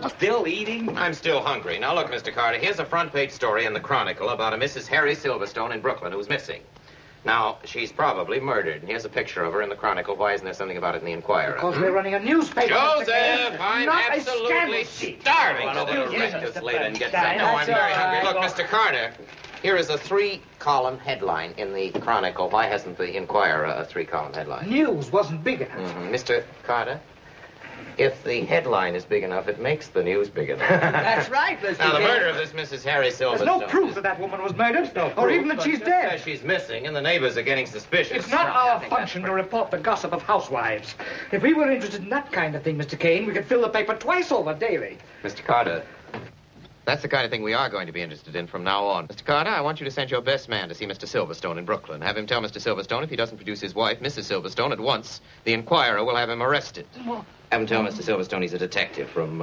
Still eating? I'm still hungry. Now, look, Mr. Carter, here's a front-page story in the Chronicle about a Mrs. Harry Silverstone in Brooklyn who's missing. Now, she's probably murdered. And here's a picture of her in the Chronicle. Why isn't there something about it in the Inquirer? Because we're running a newspaper. Joseph, I'm not absolutely starving to wreck this later and get back. No, I'm very hungry. Look, Mr. Carter, here is a 3-column headline in the Chronicle. Why hasn't the Inquirer a 3-column headline? News wasn't big enough. Mr. Carter, if the headline is big enough, it makes the news big enough. That's right, Mr. Now, the Kane. murder of this Mrs. Harry Silverstone. There's no proof that woman was murdered, or even that she's dead. She's missing, and the neighbors are getting suspicious. It's not our function to report the gossip of housewives. If we were interested in that kind of thing, Mr. Kane, we could fill the paper twice over daily. Mr. Carter, that's the kind of thing we are going to be interested in from now on. Mr. Carter, I want you to send your best man to see Mr. Silverstone in Brooklyn. Have him tell Mr. Silverstone if he doesn't produce his wife, Mrs. Silverstone, at once, the Inquirer will have him arrested. Well, have him tell Mr. Silverstone he's a detective from,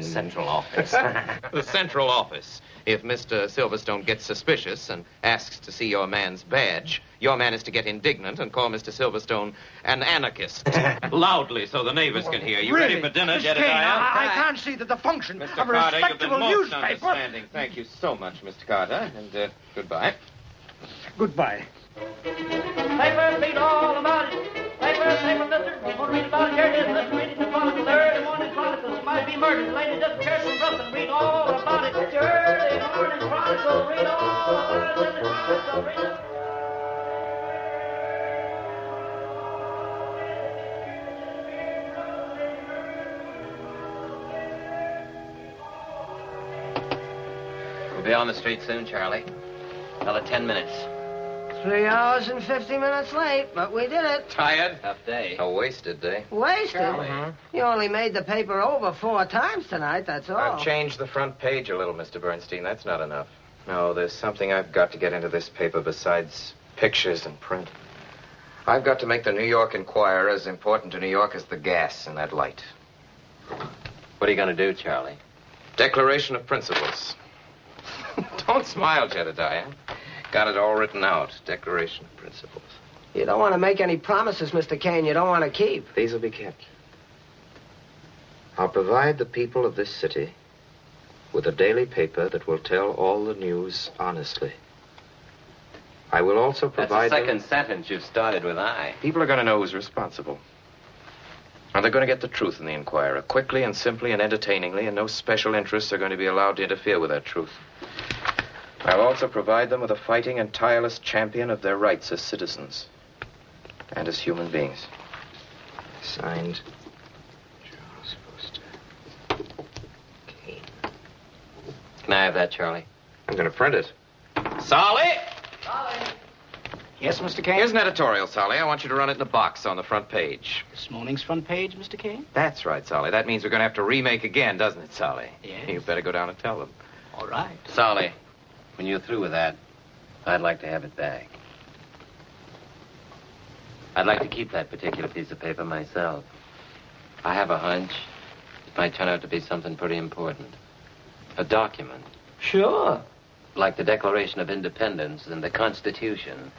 Central Office. the Central Office. If Mr. Silverstone gets suspicious and asks to see your man's badge, your man is to get indignant and call Mr. Silverstone an anarchist. Loudly so the neighbors can hear. You really? ready for dinner, Mr. Jedediah? Kane, I can't see that the function Mr. of a Carter, you've been respectable most newspaper... understanding. Thank you so much, Mr. Carter, and goodbye. Goodbye. Paper, read all about it. Paper, mister. You want to read about it? Here it is. Let's read it in the Chronicle. The early morning Chronicle. She might be murdered. The lady doesn't care from Brooklyn. Read all about it. The early morning Chronicle. Read all about it in the Chronicle. Read all. We'll be on the street soon, Charlie. Another 10 minutes. 3 hours and 50 minutes late, but we did it. Tired? Tough day. A wasted day. Wasted. Charlie. You only made the paper over 4 times tonight, that's all. I've changed the front page a little, Mr. Bernstein. That's not enough. No, there's something I've got to get into this paper besides pictures and print. I've got to make the New York Inquirer as important to New York as the gas in that light. What are you going to do, Charlie? Declaration of Principles. Don't smile, Jedediah. Got it all written out. Declaration of Principles. You don't want to make any promises, Mr. Kane, you don't want to keep. These will be kept. I'll provide the people of this city with a daily paper that will tell all the news honestly. I will also provide That's the second sentence you've started with I. People are going to know who's responsible. And they're going to get the truth in the Inquirer, quickly and simply and entertainingly, and no special interests are going to be allowed to interfere with that truth. I'll also provide them with a fighting and tireless champion of their rights as citizens and as human beings. Signed, Charles Foster Kane. Can I have that, Charlie? I'm going to print it. Solly! Solly. Yes, Mr. Kane? Here's an editorial, Solly. I want you to run it in a box on the front page. This morning's front page, Mr. Kane? That's right, Solly. That means we're going to have to remake again, doesn't it, Solly? Yes. You better go down and tell them. All right. Solly, when you're through with that, I'd like to have it back. I'd like to keep that particular piece of paper myself. I have a hunch it might turn out to be something pretty important. A document. Sure. Like the Declaration of Independence and the Constitution.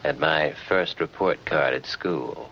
At my first report card at school.